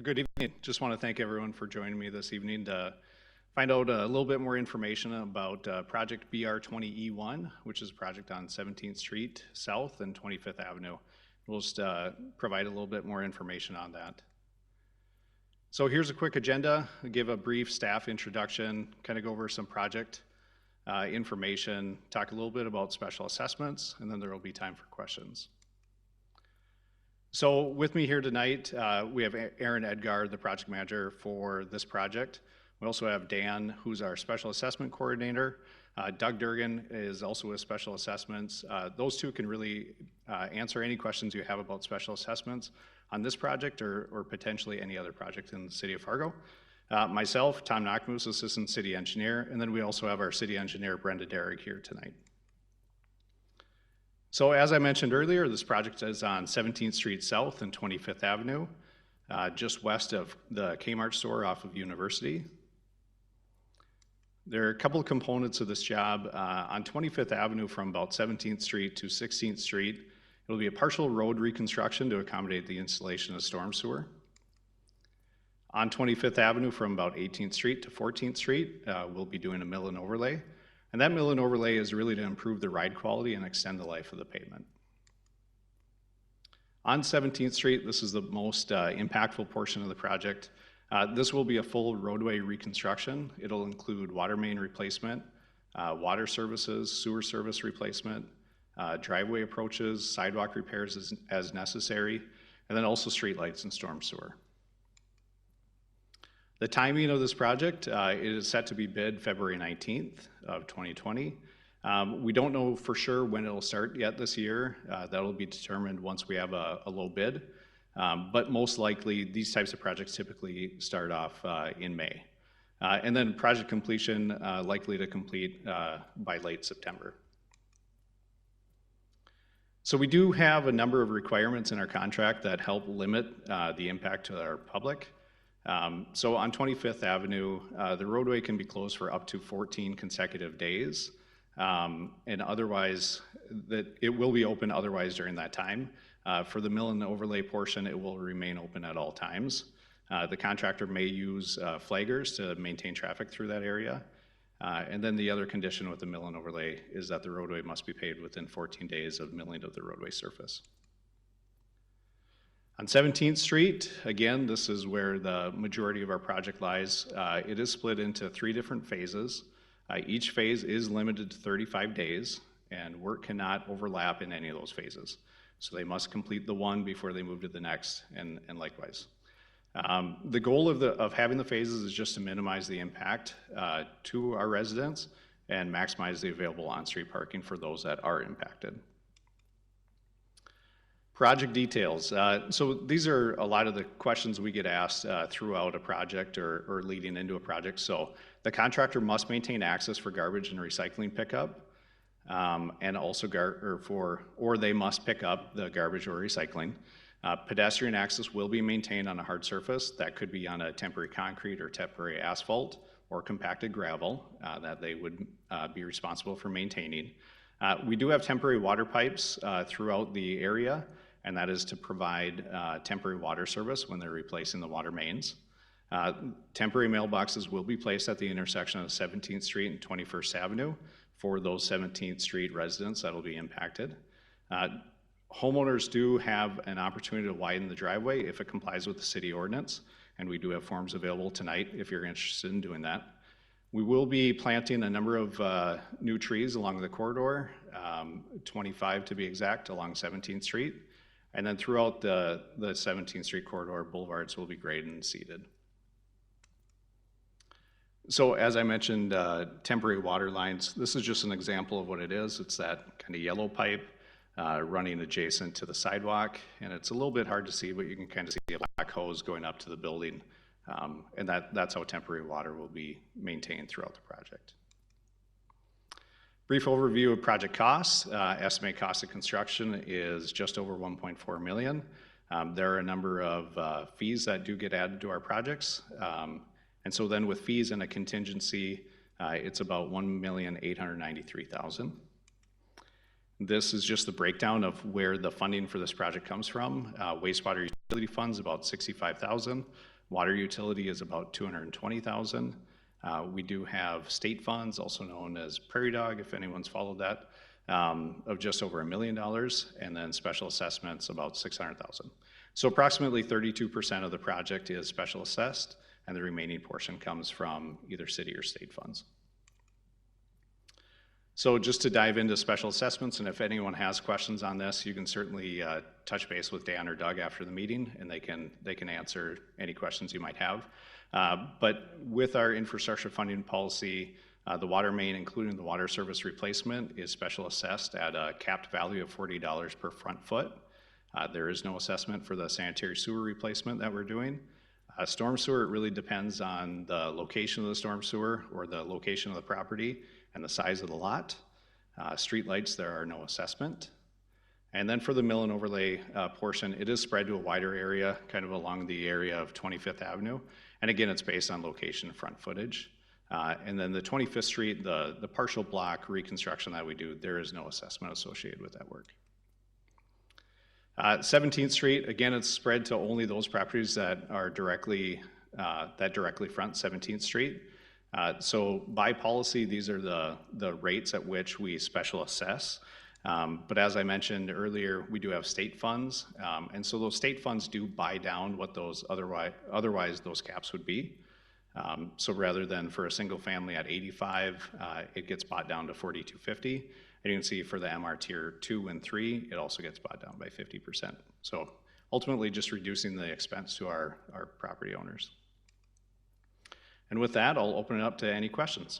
Well, good evening. Just want to thank everyone for joining me this evening to find out a little bit more information about project BR-20E1, which is a project on 17th Street South and 25th Avenue. We'll just provide a little bit more information on that. So here's a quick agenda. I'll give a brief staff introduction, kind of go over some project information, talk a little bit about special assessments, and then there will be time for questions. So with me here tonight, we have Aaron Edgar, the project manager for this project. We also have Dan, who's our special assessment coordinator. Doug Durgan is also with special assessments. Those two can really answer any questions you have about special assessments on this project or potentially any other project in the city of Fargo. Myself, Tom Knockmoose, assistant city engineer, and then we also have our city engineer, Brenda Derrick, here tonight. So as I mentioned earlier, this project is on 17th Street South and 25th Avenue, just west of the Kmart store off of University. There are a couple of components of this job. On 25th Avenue from about 17th Street to 16th Street, it'll be a partial road reconstruction to accommodate the installation of storm sewer. On 25th Avenue from about 18th Street to 14th Street, we'll be doing a Millon Overlay. And that Millon Overlay is really to improve the ride quality and extend the life of the pavement. On 17th Street, this is the most impactful portion of the project. This will be a full roadway reconstruction. It'll include water main replacement, water services, sewer service replacement, driveway approaches, sidewalk repairs as necessary, and then also street lights and storm sewer. The timing of this project is set to be bid February 19th of 2020. We don't know for sure when it'll start yet this year. That'll be determined once we have a low bid. But most likely, these types of projects typically start off in May. And then project completion likely to complete by late September. So we do have a number of requirements in our contract that help limit the impact to our public. So on 25th Avenue, the roadway can be closed for up to 14 consecutive days. And otherwise, it will be open otherwise during that time. For the Millon Overlay portion, it will remain open at all times. The contractor may use flaggers to maintain traffic through that area. And then the other condition with the Millon Overlay is that the roadway must be paved within 14 days of milling of the roadway surface. On 17th Street, again, this is where the majority of our project lies. It is split into 3 different phases. Each phase is limited to 35 days, and work cannot overlap in any of those phases. So they must complete the one before they move to the next, and likewise. The goal of having the phases is just to minimize the impact to our residents and maximize the available on-street parking for those that are impacted. Project details. So these are a lot of the questions we get asked throughout a project or leading into a project. So the contractor must maintain access for garbage and recycling pickup, and also they must pick up the garbage or recycling. Pedestrian access will be maintained on a hard surface. That could be on a temporary concrete or temporary asphalt or compacted gravel that they would be responsible for maintaining. We do have temporary water pipes throughout the area, and that is to provide temporary water service when they're replacing the water mains. Temporary mailboxes will be placed at the intersection of 17th Street and 21st Avenue for those 17th Street residents that will be impacted. Homeowners do have an opportunity to widen the driveway if it complies with the city ordinance, and we do have forms available tonight if you're interested in doing that. We will be planting a number of new trees along the corridor, 25 to be exact, along 17th Street. And then throughout the 17th Street corridor, boulevards will be graded and seeded. So as I mentioned, temporary water lines, this is just an example of what it is. It's that kind of yellow pipe running adjacent to the sidewalk. And it's a little bit hard to see, but you can kind of see a black hose going up to the building. And that's how temporary water will be maintained throughout the project. Brief overview of project costs. Estimated cost of construction is just over $1.4 million. There are a number of fees that do get added to our projects. And so then with fees and a contingency, it's about $1,893,000. This is just the breakdown of where the funding for this project comes from. Wastewater utility funds, about $65,000. Water utility is about $220,000. We do have state funds, also known as Prairie Dog, if anyone's followed that, of just over $1 million, and then special assessments about $600,000. So approximately 32% of the project is special assessed, and the remaining portion comes from either city or state funds. So just to dive into special assessments, and if anyone has questions on this, you can certainly touch base with Dan or Doug after the meeting, and they can answer any questions you might have. But with our infrastructure funding policy, the water main, including the water service replacement, is special assessed at a capped value of $40 per front foot. There is no assessment for the sanitary sewer replacement that we're doing. Storm sewer, it really depends on the location of the storm sewer or the location of the property and the size of the lot. Street lights, there are no assessment. And then for the Millon Overlay portion, it is spread to a wider area, kind of along the area of 25th Avenue. And again, it's based on location and front footage. And then the 25th Street, the partial block reconstruction that we do, there is no assessment associated with that work. 17th Street, again, it's spread to only those properties that are directly front 17th Street. So by policy, these are the rates at which we special assess. But as I mentioned earlier, we do have state funds. And so those state funds do buy down what those otherwise those caps would be. So rather than for a single family at 85, it gets bought down to 4250. And you can see for the MR tier 2 and 3, it also gets bought down by 50%. So ultimately just reducing the expense to our property owners. And with that, I'll open it up to any questions.